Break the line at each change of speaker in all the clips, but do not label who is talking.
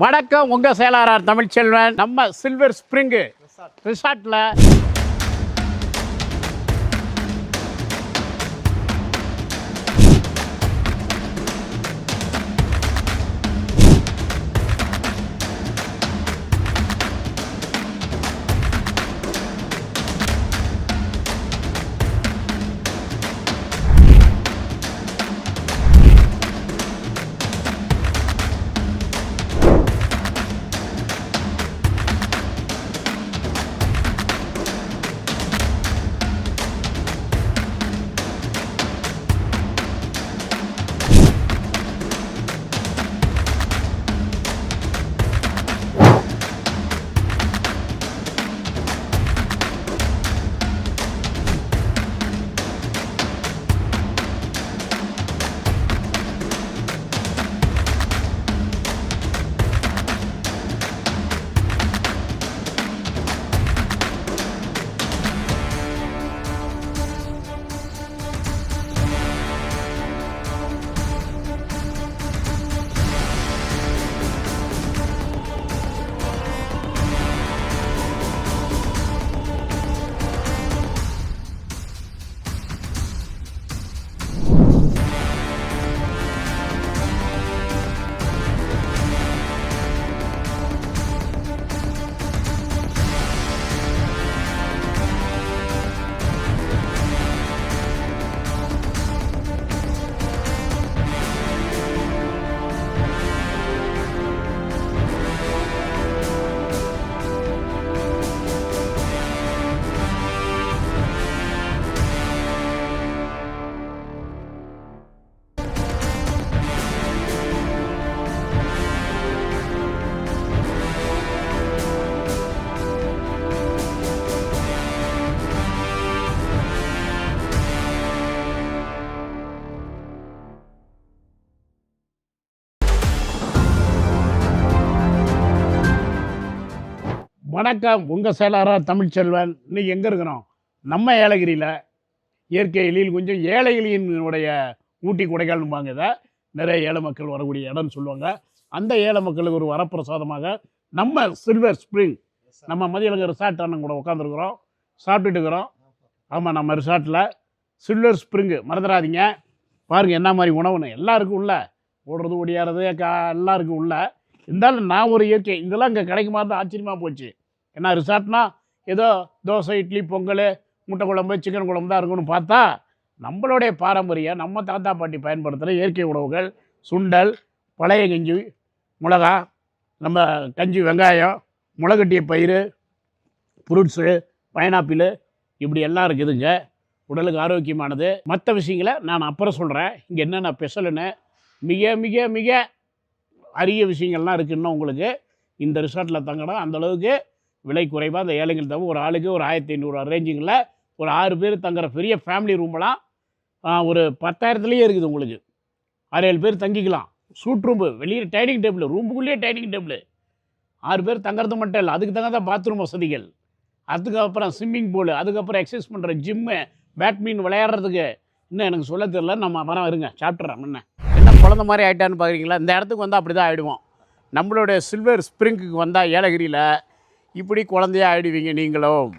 வணக்கம், உங்கள் செயலாளர் தமிழ்ச்செல்வன். நம்ம சில்வர் ஸ்ப்ரிங்கு ரிசார்ட்டில் வணக்கம், உங்கள் செயலாளர் தமிழ்ச்செல்வன். இன்றைக்கி எங்கே இருக்கிறோம்? நம்ம ஏலகிரியில் இயற்கை எழில் கொஞ்சம் ஏழைகளினுடைய ஊட்டி கொடைக்கானல்பாங்க. இதை நிறைய ஏழை மக்கள் வரக்கூடிய இடம்னு சொல்லுவாங்க. அந்த ஏழை மக்களுக்கு ஒரு வரப்பிரசாதமாக நம்ம சில்வர் ஸ்ப்ரிங் நம்ம மதியழகு ரிசார்ட் அண்ணன் கூட உட்காந்துருக்குறோம், சாப்பிட்டுட்டு இருக்கிறோம். ஆமாம், நம்ம ரிசார்ட்டில் சில்வர் ஸ்ப்ரிங்கு மறந்துடாதீங்க. பாருங்கள் என்ன மாதிரி உணவுன்னு. எல்லாருக்கும் உள்ள ஓடுறது ஓடியாறது எல்லாருக்கும் உள்ள. இருந்தாலும் நான் ஒரு இயற்கை இதெல்லாம் இங்கே கிடைக்குமா தான் ஆச்சரியமாக போச்சு. ஏன்னா ரிசார்ட்னா ஏதோ தோசை, இட்லி, பொங்கல், முட்டை குழம்பு, சிக்கன் குழம்பு தான் இருக்குன்னு பார்த்தா நம்மளுடைய பாரம்பரியம், நம்ம தாத்தா பாட்டி பயன்படுத்துகிற இயற்கை உணவுகள், சுண்டல், பழைய கஞ்சி, மிளகா, நம்ம கஞ்சி, வெங்காயம், முளைகட்டிய பயிறு, ஃப்ரூட்ஸு, பைனாப்பிள், இப்படி எல்லாம் இருக்குதுங்க. உடலுக்கு ஆரோக்கியமானது. மற்ற விஷயங்களை நான் அப்புறம் சொல்கிறேன். இங்கே என்னென்ன ஸ்பெஷலுன்னு மிக மிக மிக அரிய விஷயங்கள்லாம் இருக்குதுன்னா உங்களுக்கு இந்த ரிசார்ட்டில் தங்கணும். அந்தளவுக்கு விலை குறைவாக அந்த ஏழைகள் தவிர ஒரு ஆளுக்கு ஒரு 1500 ரேஞ்சுங்களில் ஒரு 6 பேர் தங்குற பெரிய ஃபேமிலி ரூமெல்லாம் ஒரு 10,000லேயே இருக்குது. உங்களுக்கு 6-7 பேர் தங்கிக்கலாம். சூட் ரூம்பு, வெளியே டைனிங் டேபிள், ரூமுக்குள்ளேயே டைனிங் டேபிள், 6 பேர் தங்குறது மட்டும் இல்லை, அதுக்கு தகுந்த பாத்ரூம் வசதிகள், அதுக்கப்புறம் ஸ்விம்மிங் பூலு, அதுக்கப்புறம் எக்ஸசைஸ் பண்ணுற ஜிம்மு, பேட்மின் விளையாடுறதுக்கு. இன்னும் எனக்கு சொல்ல தெரியல, நம்ம அப்புறம் இருங்க சாப்பிட்றேன். என்ன குழந்த மாதிரி ஆகிட்டான்னு பார்க்குறீங்களா? இந்த இடத்துக்கு வந்தால் அப்படி தான் ஆகிடுவோம். நம்மளுடைய சில்வர் ஸ்ப்ரிங்குக்கு வந்தால் ஏலகிரியில் இப்படி குழந்தையாக ஆகிடுவீங்க நீங்களும்.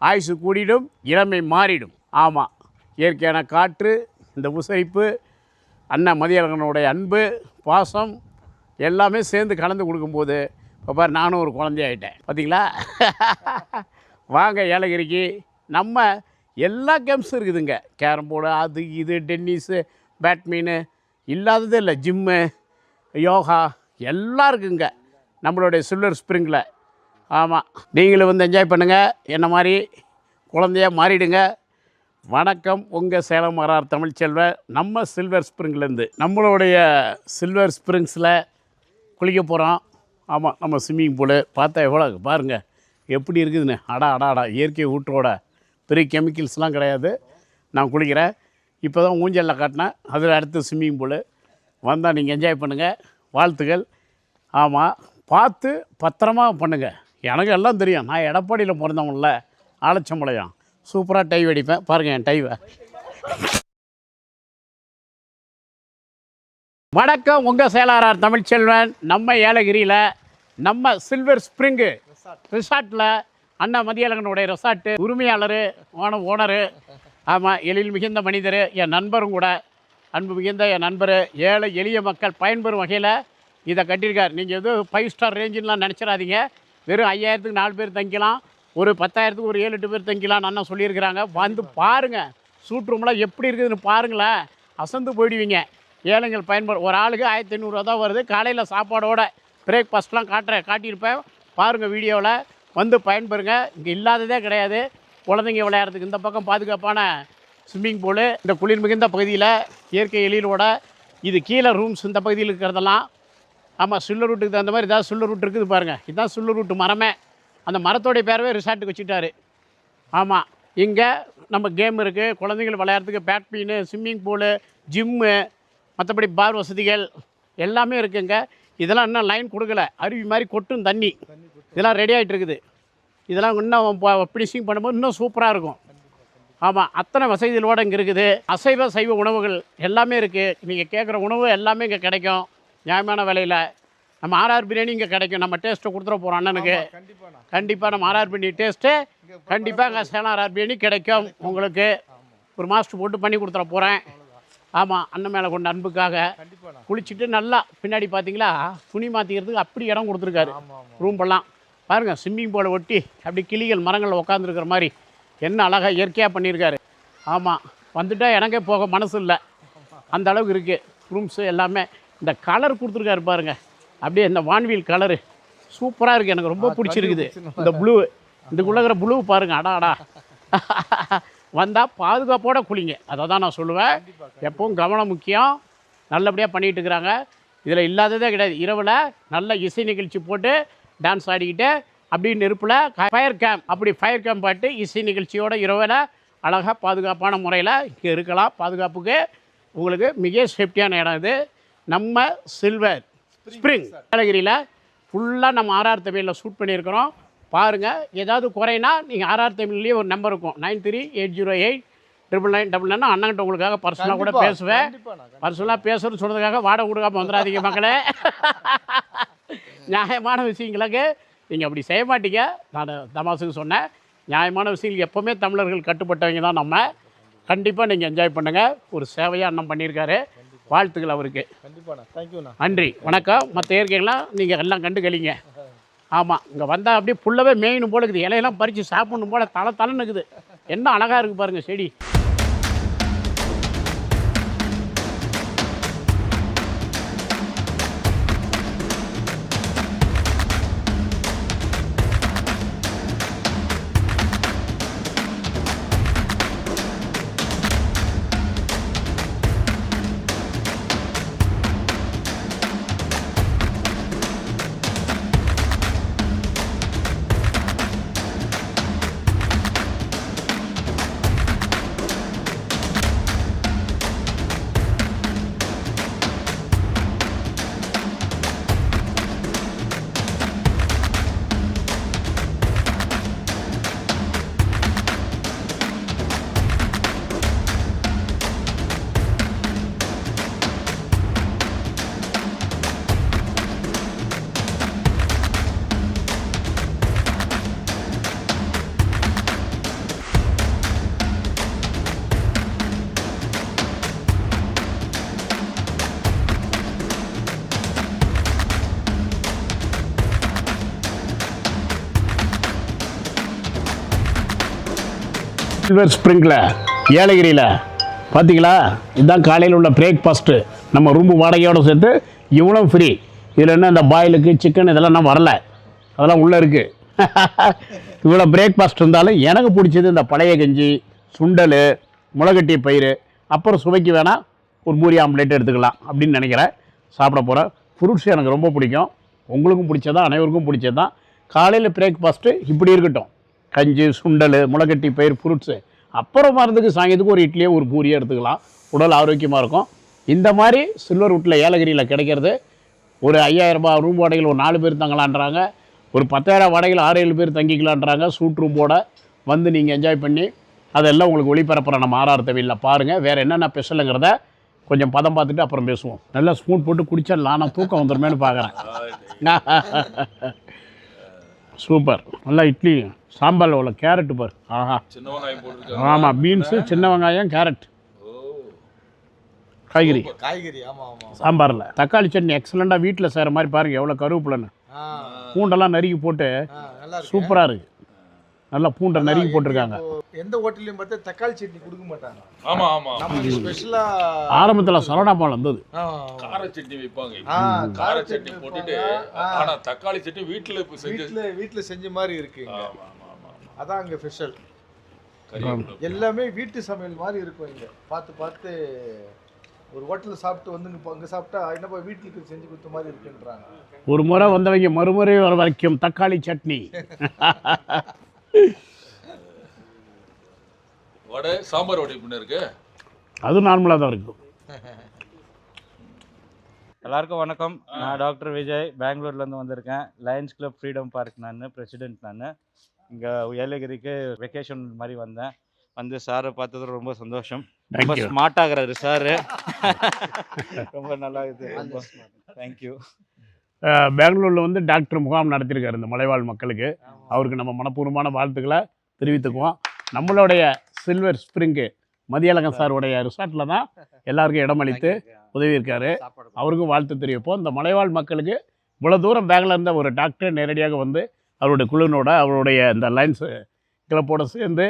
ஆயுசு கூடிடும், இளமை மாறிடும். ஆமாம், இயற்கையான காற்று, இந்த உசரிப்பு, அண்ணன் மதியழகனுடைய அன்பு, பாசம் எல்லாமே சேர்ந்து கலந்து கொடுக்கும்போது இப்போ பாரு நானும் ஒரு குழந்தையாகிட்டேன். பார்த்தீங்களா? வாங்க ஏலகிரிக்கு. நம்ம எல்லா கேம்ஸும் இருக்குதுங்க. கேரம் போர்டு, அது இது, டென்னிஸு, பேட்மின்னு, இல்லாததே இல்லை. ஜிம்மு, யோகா எல்லாம் இருக்குங்க நம்மளுடைய சில்வர் ஸ்ப்ரிங்கில். ஆமாம், நீங்களும் வந்து என்ஜாய் பண்ணுங்கள். என்ன மாதிரி குழந்தையாக மாறிடுங்க. வணக்கம், உங்கள் சேலம் மரார் தமிழ்ச்செல்வன். நம்ம சில்வர் ஸ்ப்ரிங்லேருந்து நம்மளுடைய சில்வர் ஸ்ப்ரிங்ஸில் குளிக்க போகிறோம். ஆமாம், நம்ம ஸ்விம்மிங் பூலு பார்த்தா எவ்வளோ பாருங்கள் எப்படி இருக்குதுன்னு. அடா இயற்கை ஊற்றோட பெரிய கெமிக்கல்ஸ்லாம் கிடையாது. நான் குளிக்கிறேன். இப்போ தான் ஊஞ்சலில் காட்டினேன். அதில் அடுத்து ஸ்விம்மிங் பூலு. வந்தால் நீங்கள் என்ஜாய் பண்ணுங்கள். வாழ்த்துக்கள். ஆமாம், பார்த்து பத்திரமா பண்ணுங்கள். எனக்கு எல்லாம் தெரியும். நான் எடப்பாடியில் பிறந்தவங்கள, ஆலச்சம்பளையம். சூப்பராக டைவ் அடிப்பேன். பாருங்கள் என் டைவை. வணக்கம், உங்கள் செயலாளர் தமிழ்ச்செல்வன். நம்ம ஏலகிரியில் நம்ம சில்வர் ஸ்ப்ரிங்கு ரிசார்ட்டில் அண்ணா மதியழகனுடைய ரெசார்ட்டு உரிமையாளர் ஓனரு. ஆமாம், எழில் மிகுந்த மனிதர், என் நண்பரும் கூட. அன்பு மிகுந்த என் நண்பர். ஏழை எளிய மக்கள் பயன்பெறும் வகையில் இதை கட்டியிருக்கார். நீங்கள் எதுவும் 5 ஸ்டார் ரேஞ்சுலாம் நினச்சிடாதீங்க. வெறும் 5000க்கு 4 பேர் தங்கிக்கலாம், ஒரு 10,000க்கு ஒரு 7-8 பேர் தங்கிக்கலாம் அண்ணா சொல்லியிருக்கிறாங்க. வந்து பாருங்கள், சூட் ரூம்லாம் எப்படி இருக்குதுன்னு பாருங்களேன், அசந்து போயிடுவீங்க. ஏழைகள் பயன்படும். ஒரு ஆளுக்கு 1500 தான் வருது. காலையில் சாப்பாடோட பிரேக்ஃபாஸ்ட்லாம் காட்டியிருப்பேன், பாருங்கள் வீடியோவில். வந்து பயன்பெறுங்க. இங்கே இல்லாததே கிடையாது. குழந்தைங்க விளையாடுறதுக்கு இந்த பக்கம் பாதுகாப்பான ஸ்விம்மிங் பூலு, இந்த குளிர் மிகுந்த பகுதியில் இயற்கை எழிலோட. இது கீழே ரூம்ஸ் இந்த பகுதியில் இருக்கிறதெல்லாம். ஆமாம், சில்லர் ரூட்டுக்கு தகுந்த மாதிரி ஏதாவது சில்லர் ரூட் இருக்குது பாருங்கள். இதுதான் சில்லர் ரூட்டு மரமே. அந்த மரத்தோடைய பேரவே ரிசார்ட்டுக்கு வச்சுட்டாரு. ஆமாம், இங்கே நம்ம கேம் இருக்குது, குழந்தைகள் விளையாடுறதுக்கு பேட்மின்னு, ஸ்விம்மிங் பூலு, ஜிம்மு, மற்றபடி பார் வசதிகள் எல்லாமே இருக்குங்க. இதெல்லாம் இன்னும் லைன் கொடுக்கல, அருவி மாதிரி கொட்டும் தண்ணி. இதெல்லாம் ரெடி ஆகிட்டு இருக்குது. இதெல்லாம் இன்னும் ஃபினிஷிங் பண்ணும்போது இன்னும் சூப்பராக இருக்கும். ஆமாம், அத்தனை வசதிகளோடு இங்கே இருக்குது. அசைவ சைவ உணவுகள் எல்லாமே இருக்குது. நீங்கள் கேட்குற உணவு எல்லாமே இங்கே கிடைக்கும் நியாயமான விலையில். நம்ம ஆர்ஆர் பிரியாணி இங்கே கிடைக்கும். நம்ம டேஸ்ட்டை கொடுத்துட போகிறோம் அண்ணனுக்கு. கண்டிப்பாக நம்ம ஆர்ஆர் பிரியாணி டேஸ்ட்டு கண்டிப்பாக அங்கே சேலம் ஆர்ஆர் பிரியாணி கிடைக்கும் உங்களுக்கு. ஒரு மாஸ்டர் போட்டு பண்ணி கொடுத்துட போகிறேன். ஆமாம், அண்ணன் மேலே கொண்ட அன்புக்காக. குளிச்சுட்டு நல்லா பின்னாடி பார்த்தீங்களா துணி மாற்றிக்கிறதுக்கு அப்படி இடம் கொடுத்துருக்காரு. ரூம்பெல்லாம் பாருங்கள், ஸ்விம்மிங் பூலை ஒட்டி அப்படி கிளிகள் மரங்களில் உட்காந்துருக்கிற மாதிரி என்ன அழகாக இயற்கையாக பண்ணியிருக்காரு. ஆமாம், வந்துட்டால் எனக்கே போக மனசு இல்லை, அந்த அளவுக்கு இருக்குது ரூம்ஸு எல்லாமே. இந்த கலர் கொடுத்துருக்காரு பாருங்கள், அப்படியே இந்த வான்வீல் கலரு சூப்பராக இருக்குது. எனக்கு ரொம்ப பிடிச்சிருக்குது இந்த ப்ளூ. இதுக்குள்ளே ப்ளூ பாருங்கள், அடா வந்தால் பாதுகாப்போடு குளிங்க. அதை தான் நான் சொல்லுவேன். எப்பவும் கவனம் முக்கியம். நல்லபடியாக பண்ணிகிட்டு இருக்கிறாங்க. இதில் இல்லாததே கிடையாது. இரவில் நல்ல இசை நிகழ்ச்சி போட்டு டான்ஸ் ஆடிக்கிட்டு அப்படி நெருப்பில் ஃபயர் கேம்ப், அப்படி ஃபயர் கேம்ப் பாட்டு இசை நிகழ்ச்சியோட இரவில் அழகாக பாதுகாப்பான முறையில் இங்கே இருக்கலாம். பாதுகாப்புக்கு உங்களுக்கு மிக சேஃப்டியான இடம் இது. நம்ம சில்வர் ஸ்ப்ரிங் ஏலகிரியில் ஃபுல்லாக நம்ம ஆர்ஆர் தமிழில் ஷூட் பண்ணியிருக்கிறோம். பாருங்கள், ஏதாவது குறைனா நீங்கள் ஆர்ஆர் தமிழ்லேயே ஒரு நம்பர் இருக்கும், 9380899999. அண்ணன்கிட்ட உங்களுக்காக பர்சனலாக கூட பேசுவேன். பர்சனலாக பேசுகிறேன்னு சொன்னதுக்காக வாடகை கொடுக்காமல் வந்துடாதீங்க மக்களே. நியாயமான விஷயங்களுக்கு நீங்கள் அப்படி செய்ய மாட்டீங்க. நான் தமாசுக்கு சொன்னேன். நியாயமான விஷயங்கள் எப்போவுமே தமிழர்கள் கட்டுப்பட்டவங்க தான் நம்ம. கண்டிப்பாக நீங்கள் என்ஜாய் பண்ணுங்கள். ஒரு சேவையாக அண்ணன் பண்ணியிருக்காரு. வாழ்த்துக்கள் அவருக்கு. நன்றி, வணக்கம். மற்ற இயற்கைகள்லாம் நீங்கள் எல்லாம் கண்டு கழிங்க. ஆமாம், இங்கே வந்தால் அப்படியே புல்லவே மேயணும் போல இருக்குது. இலையெல்லாம் பறித்து சாப்பிடணும் போல் தலைன்னு இருக்குது. என்ன அழகாக இருக்குது பாருங்கள் செடி. சில்வர் ஸ்ப்ரிங்கில் ஏலகிரியில் பார்த்தீங்களா, இதுதான் காலையில் உள்ள பிரேக்ஃபாஸ்ட்டு. நம்ம ரூம்பு வாடகையோடு சேர்த்து இவ்வளோ ஃப்ரீ. இதில் என்ன இந்த பாயிலுக்கு சிக்கன் இதெல்லாம் நான் வரல, அதெல்லாம் உள்ளே இருக்குது. இவ்வளோ பிரேக்ஃபாஸ்ட் இருந்தாலும் எனக்கு பிடிச்சது இந்த பழைய கஞ்சி, சுண்டல், முளைகட்டிய பயிர், அப்புறம் சுவைக்கு வேணால் ஒரு பூரி ஆம்லேட் எடுத்துக்கலாம் அப்படின்னு நினைக்கிறேன். சாப்பிட போகிறேன். ஃப்ரூட்ஸ் எனக்கு ரொம்ப பிடிக்கும். உங்களுக்கும் பிடிச்சதான், அனைவருக்கும் பிடிச்சதான். காலையில் பிரேக்ஃபாஸ்ட்டு இப்படி இருக்கட்டும். கஞ்சி, சுண்டல், முளைகட்டி பயிர், ஃப்ரூட்ஸு. அப்புறம் மருந்துக்கு சாயந்தரத்துக்கு ஒரு இட்லியோ ஒரு பூரியை எடுத்துக்கலாம். உடல் ஆரோக்கியமாக இருக்கும். இந்த மாதிரி சில்வர் வுட்டில் ஏலகிரியில் கிடைக்கிறது. ஒரு 5000 ரூபாய் ரூம் வாடகையில் ஒரு 4 பேர் தங்கலான்றாங்க. ஒரு 10,000 வாடகையில் 6-7 பேர் தங்கிக்கலான்றாங்க. சூட் ரூம்போட வந்து நீங்கள் என்ஜாய் பண்ணி அதெல்லாம் உங்களுக்கு ஒளிபரப்புகிற நம்ம ஆர்ஆர் தமிழில் பாருங்கள். வேறு என்னென்ன ஸ்பெஷலுங்கிறத கொஞ்சம் பதம் பார்த்துட்டு அப்புறம் பேசுவோம். நல்லா ஸ்பூன் போட்டு குடிச்சிடலாம், நான் தூக்கம் வந்துடுமேனு பார்க்குறேன். சூப்பர். நல்லா இட்லி சாம்பாரில் உள்ள கேரட்டு பார். ஆஹா, ஆமாம், பீன்ஸு, சின்ன வெங்காயம், கேரட், காய்கறி சாம்பாரில். தக்காளி சட்னி எக்ஸலண்ட்டாக வீட்டில் செய்கிற மாதிரி பாருங்கள், எவ்வளோ கருவேப்பிலன்னு பூண்டெல்லாம் நறுக்கி போட்டு சூப்பராக இருக்குது. நல்லா பூண்டை நறுக்கி போட்டிருக்காங்க.
எந்த ஹோட்டல்லையும் பார்த்தா தக்காளி சட்னி கொடுக்க மாட்டாங்க. ஆமா ஆமா, நமக்கு ஸ்பெஷலா
ஆரம்பத்தில் சரவணா பால் வந்தது,
கார சட்னி வைப்பாங்க. கார சட்னி போட்டுட்டு ஆனா தக்காளி சட்னி வீட்ல
செஞ்ச மாதிரி இருக்கு. அதான் அங்க ஸ்பெஷல். எல்லாமே வீட்டு சமையல் மாதிரி இருக்கும். இங்க பார்த்து ஒரு ஹோட்டலில் சாப்பிட்டு வந்து அங்கே சாப்பிட்டா என்னப்பா வீட்டுக்கு செஞ்சு கொடுத்த மாதிரி இருக்குன்றாங்க.
ஒரு முறை வந்தவங்க மறுமுறை வர வரைக்கும் தக்காளி சட்னி.
வடை சாம்பார் வடை பண்ண இருக்கு,
அது நார்மலாக தான் இருக்கும்.
எல்லாருக்கும் வணக்கம். நான் டாக்டர் விஜய், பெங்களூர்லேருந்து வந்திருக்கேன். லயன்ஸ் கிளப் ஃப்ரீடம் பார்க் நான் பிரசிடென்ட். நான் இங்கே ஏலகிரிக்கு வெக்கேஷன் மாதிரி வந்தேன். வந்து சாரை பார்த்தது ரொம்ப சந்தோஷம். ரொம்ப ஸ்மார்ட் ஆகிறாரு சாரு. ரொம்ப நல்லா இருக்குது. ரொம்ப தேங்க்யூ.
பெங்களூரில் வந்து டாக்டர் முகாம் நடத்தியிருக்காரு இந்த மலைவாழ் மக்களுக்கு. அவருக்கு நம்ம மனப்பூர்வமான வாழ்த்துக்களை தெரிவித்துக்குவோம். நம்மளுடைய சில்வர் ஸ்ப்ரிங்கு மதியழகன் சாருடைய ரிசார்ட்டில் தான் எல்லாருக்கும் இடமளித்து உதவி இருக்காரு. அவருக்கும் வாழ்த்து தெரிவிப்போம். இந்த மலைவாழ் மக்களுக்கு இவ்வளோ தூரம் பேங்கில் இருந்த ஒரு டாக்டர் நேரடியாக வந்து அவருடைய குழுனோட அவருடைய இந்த லைன்ஸ் கிளப்போடு சேர்ந்து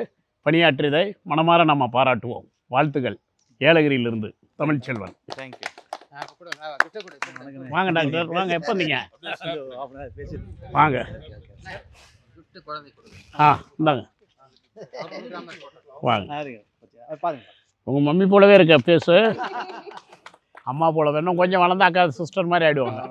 பணியாற்றியதை மனமாற நம்ம பாராட்டுவோம். வாழ்த்துக்கள். ஏலகிரியிலிருந்து தமிழ்ச்செல்வன்.
தேங்க்யூ.
வாங்க டாக்டர், வாங்க. எப்போ வந்தீங்க? வாங்க. இந்தாங்க வாங்க. உங்கள் மம்மி போலவே இருக்க பேசு. அம்மா போல வேணும், கொஞ்சம் வளர்ந்தாக்கா சிஸ்டர் மாதிரி ஆகிடுவாங்க.